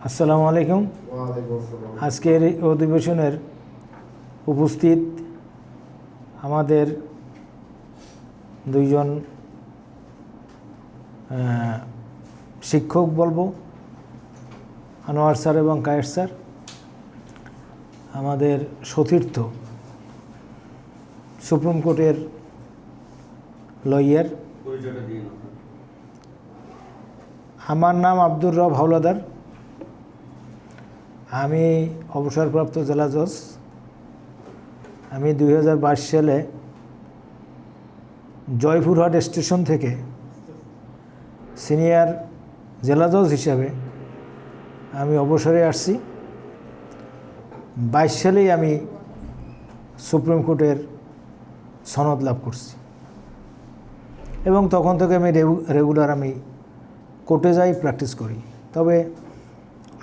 আসসালামু আলাইকুম। আজকের এই অধিবেশনের উপস্থিত আমাদের দুইজন শিক্ষক বলবো, আনোয়ার স্যার এবং কায়েস স্যার, আমাদের সতীর্থ সুপ্রিম কোর্টের লয়ার। আমার নাম আব্দুর রব হাওলাদার। আমি অবসরপ্রাপ্ত জেলা জজ। আমি 2022 সালে জয়পুরহাট স্টেশন থেকে সিনিয়র জেলা জজ হিসাবে আমি অবসরে আসছি। 22 সালেই আমি সুপ্রিম কোর্টের সনদ লাভ করছি এবং তখন থেকে আমি রেগুলার কোর্টে যাই, প্র্যাকটিস করি। তবে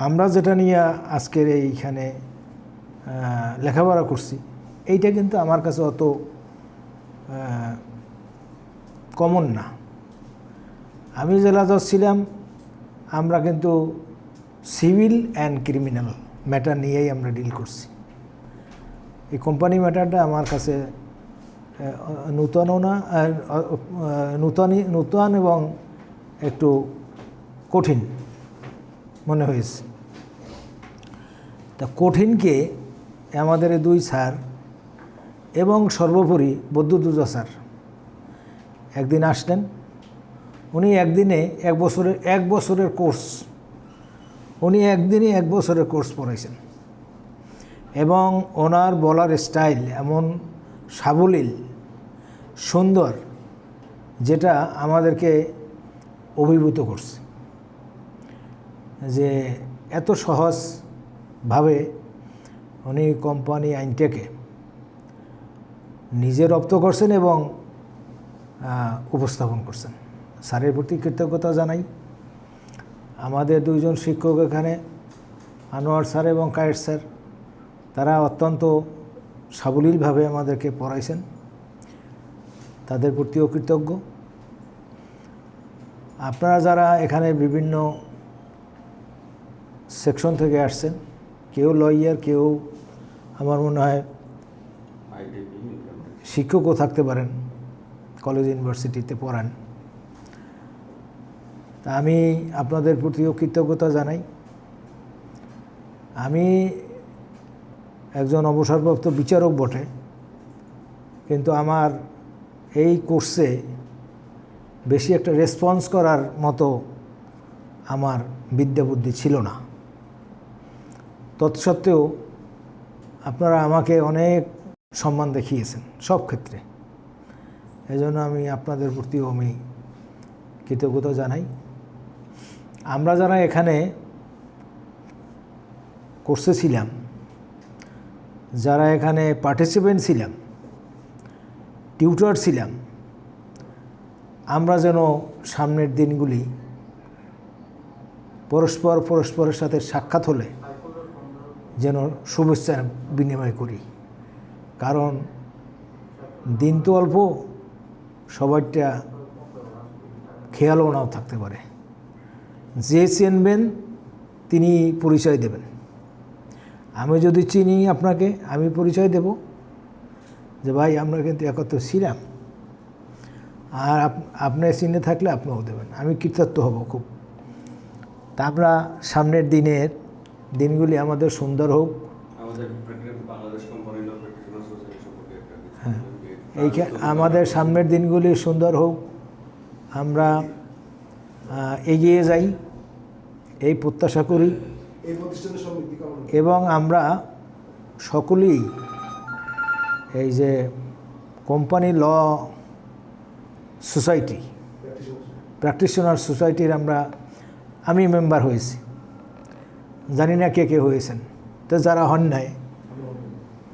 আমরা যেটা নিয়ে আজকের এইখানে লেখাপড়া করছি, এইটা কিন্তু আমার কাছে অত কমন না। আমি জেলা জজ ছিলাম, আমরা কিন্তু সিভিল অ্যান্ড ক্রিমিনাল ম্যাটার নিয়েই আমরা ডিল করছি। এই কোম্পানি ম্যাটারটা আমার কাছে নূতনও না, নূতন এবং একটু কঠিন মনে হয়েছে। তা কঠিনকে আমাদের দুই স্যার এবং সর্বোপরি বদ্যুতুজা স্যার একদিন আসলেন। উনি একদিনে এক বছরের কোর্স, উনি একদিনে 1 বছরের কোর্স পড়াইছেন এবং ওনার বলার স্টাইল এমন সাবলীল, সুন্দর, যেটা আমাদেরকে অভিভূত করছে যে এত সহজভাবে উনি কোম্পানি আইনটাকে নিজে রপ্ত করছেন এবং উপস্থাপন করছেন। স্যারের প্রতি কৃতজ্ঞতা জানাই। আমাদের দুইজন শিক্ষক এখানে, আনোয়ার স্যার এবং কায়েস স্যার, তারা অত্যন্ত সাবলীলভাবে আমাদেরকে পড়াইছেন, তাদের প্রতিও কৃতজ্ঞ। আপনারা যারা এখানে বিভিন্ন সেকশন থেকে আসছেন, কেউ লয়ার, কেউ আমার মনে হয় শিক্ষকও থাকতে পারেন, কলেজ ইউনিভার্সিটিতে পড়ান। তা আমি আপনাদের প্রতিও কৃতজ্ঞতা জানাই। আমি একজন অবসরপ্রাপ্ত বিচারক বটে, কিন্তু আমার এই কোর্সে বেশি একটা রেসপন্স করার মতো আমার বিদ্যা বুদ্ধি ছিল না। তৎসত্ত্বেও আপনারা আমাকে অনেক সম্মান দেখিয়েছেন সব ক্ষেত্রে। এজন্য আমি আপনাদের প্রতিও আমি কৃতজ্ঞতা জানাই। আমরা যারা এখানে কোর্সে ছিলাম, যারা এখানে পার্টিসিপেন্ট ছিলাম, টিউটর ছিলাম, আমরা যেন সামনের দিনগুলি পরস্পরের সাথে সাক্ষাৎ হলে যেন শুভেচ্ছা বিনিময় করি। কারণ দিন তো অল্প, সবাইটা খেয়ালও নাও থাকতে পারে। যে চিনবেন তিনি পরিচয় দেবেন। আমি যদি চিনি আপনাকে, আমি পরিচয় দেব যে ভাই আমরা কিন্তু একত্র ছিলাম, আর আপনি চিনে থাকলে আপনিও দেবেন। আমি কৃতজ্ঞ হব খুব। তা আমরা সামনের দিনগুলি আমাদের সুন্দর হোক। হ্যাঁ, আমাদের সামনের দিনগুলি সুন্দর হোক, আমরা এগিয়ে যাই এই প্রত্যাশা করি। এবং আমরা সকলেই এই যে কোম্পানি ল সোসাইটি, প্র্যাকটিশনার সোসাইটির আমি মেম্বার হয়েছি। জানি না কে কে হয়েছেন। তো যারা হন নাই,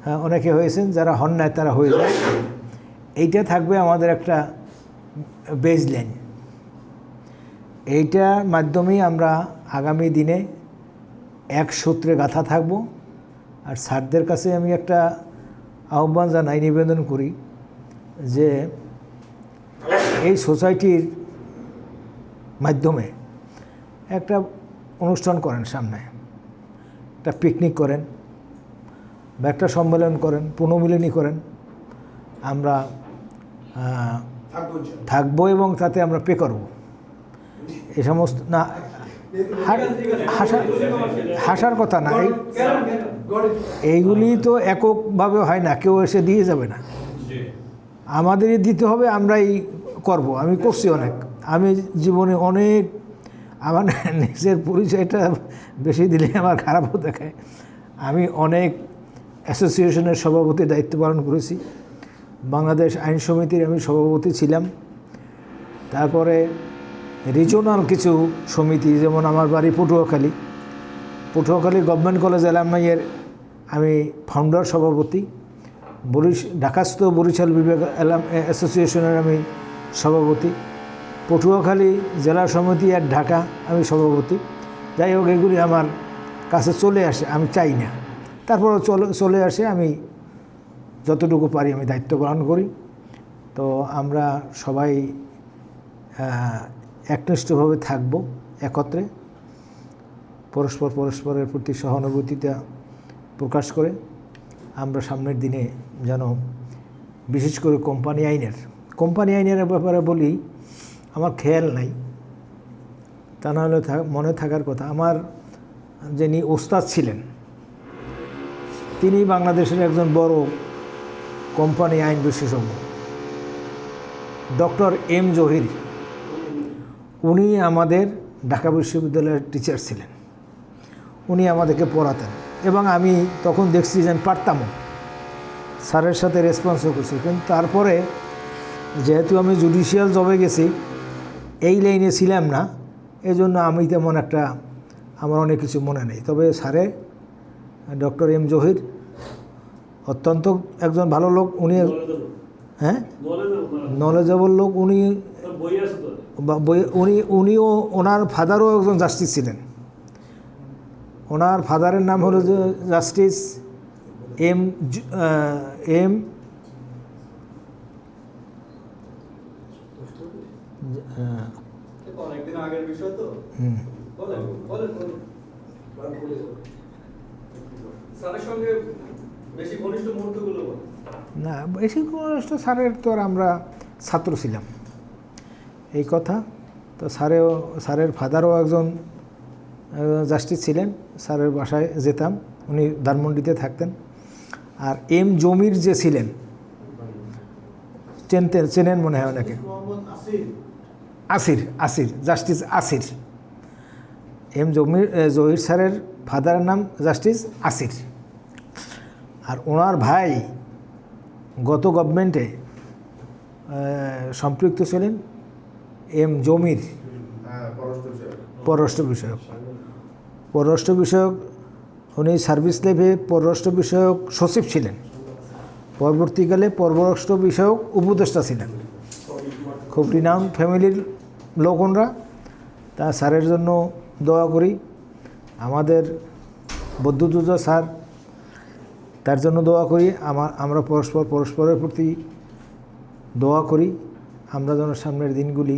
হ্যাঁ অনেকে হয়েছেন, যারা হন নাই তারা হয়ে যায়। এইটা থাকবে আমাদের একটা বেসলাইন। এইটার মাধ্যমেই আমরা আগামী দিনে এক সূত্রে গাঁথা থাকব। আর স্যারদের কাছে আমি একটা আহ্বান জানাই, নিবেদন করি যে এই সোসাইটির মাধ্যমে একটা অনুষ্ঠান করেন, সামনে একটা পিকনিক করেন বা একটা সম্মেলন করেন, পুনর্মিলনী করেন, আমরা থাকবো এবং তাতে আমরা পে করব। এই সমস্ত না, হাসার কথা না, এইগুলি তো এককভাবে হয় না, কেউ এসে দিয়ে যাবে না, আমাদেরই দিতে হবে, আমরাই করব। আমি করছি অনেক, আমি জীবনে অনেক, আমার নিজের পরিচয়টা বেশি দিলে আমার খারাপও দেখায়, আমি অনেক অ্যাসোসিয়েশনের সভাপতির দায়িত্ব পালন করেছি। বাংলাদেশ আইন সমিতির আমি সভাপতি ছিলাম। তারপরে রিজনাল কিছু সমিতি, যেমন আমার বাড়ি পটুয়াখালী গভর্নমেন্ট কলেজ অ্যালামনাইয়ের আমি ফাউন্ডার সভাপতি। ঢাকাস্থ বরিশাল বিভাগ অ্যাসোসিয়েশনের আমি সভাপতি। পটুয়াখালী জেলা সমিতি আর ঢাকা আমি সভাপতি। যাই হোক, এগুলি আমার কাছে চলে আসে, আমি চাই না, তারপরে চলে আসে, আমি যতটুকু পারি আমি দায়িত্ব গ্রহণ করি। তো আমরা সবাই একনিষ্ঠভাবে থাকব, একত্রে পরস্পরের প্রতি সহানুভূতিটা প্রকাশ করে আমরা সামনের দিনে যেন, বিশেষ করে কোম্পানি আইনের ব্যাপারে বলি, আমার খেয়াল নাই, তা নাহলে মনে থাকার কথা। আমার যিনি ওস্তাদ ছিলেন, তিনি বাংলাদেশের একজন বড় কোম্পানি আইন বিশেষজ্ঞ, ডক্টর এম জহির। উনি আমাদের ঢাকা বিশ্ববিদ্যালয়ের টিচার ছিলেন, উনি আমাদেরকে পড়াতেন এবং আমি তখন দেখছি যে আমি পারতামও, স্যারের সাথে রেসপন্সও করছি। কিন্তু তারপরে যেহেতু আমি জুডিশিয়াল জবে গেছি, এই লাইনে ছিলাম না, এই জন্য আমি তেমন একটা, আমার অনেক কিছু মনে নেই। তবে স্যারে, ডক্টর এম জহির অত্যন্ত একজন ভালো লোক, উনি নলেজেবল লোক, উনিও ওনার ফাদারও একজন জাস্টিস ছিলেন। ওনার ফাদারের নাম হলো যে জাস্টিস এম না, বেশি ঘনিষ্ঠ স্যারের তো আর আমরা ছাত্র ছিলাম, এই কথা। তো স্যারের ফাদারও একজন জাস্টিস ছিলেন, স্যারের বাসায় যেতাম, উনি ধানমন্ডিতে থাকতেন। আর এম জমির যে ছিলেন, চেনেন মনে হয় ওনাকে, আসির, জাস্টিস আসির। এম জহির স্যারের ফাদারের নাম জাস্টিস আসির। আর ওনার ভাই গত গভর্নমেন্টে সম্পৃক্ত ছিলেন, এম জমির, পররাষ্ট্র বিষয়ক উনি সার্ভিস লাইফে পররাষ্ট্র বিষয়ক সচিব ছিলেন, পরবর্তীকালে পররাষ্ট্র বিষয়ক উপদেষ্টা ছিলেন। খুব রিনাউন্ড ফ্যামিলির লোক ওনরা। তা স্যারের জন্য দোয়া করি, আমাদের বদ্যুতুজা স্যার, তার জন্য দোয়া করি। আমরা পরস্পরের প্রতি দোয়া করি, আমরা যেন সামনের দিনগুলি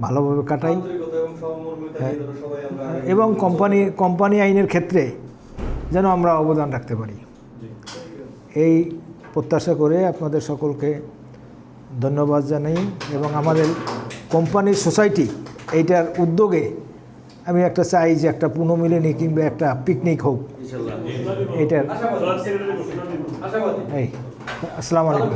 ভালোভাবে কাটাই এবং কোম্পানি আইনের ক্ষেত্রে যেন আমরা অবদান রাখতে পারি, এই প্রত্যাশা করে আপনাদের সকলকে ধন্যবাদ জানাই। এবং আমাদের কোম্পানি সোসাইটি এইটার উদ্যোগে আমি একটা চাই যে একটা পুনর্মিলনী কিংবা একটা পিকনিক হোক, এইটার। এই আসসালামু আলাইকুম।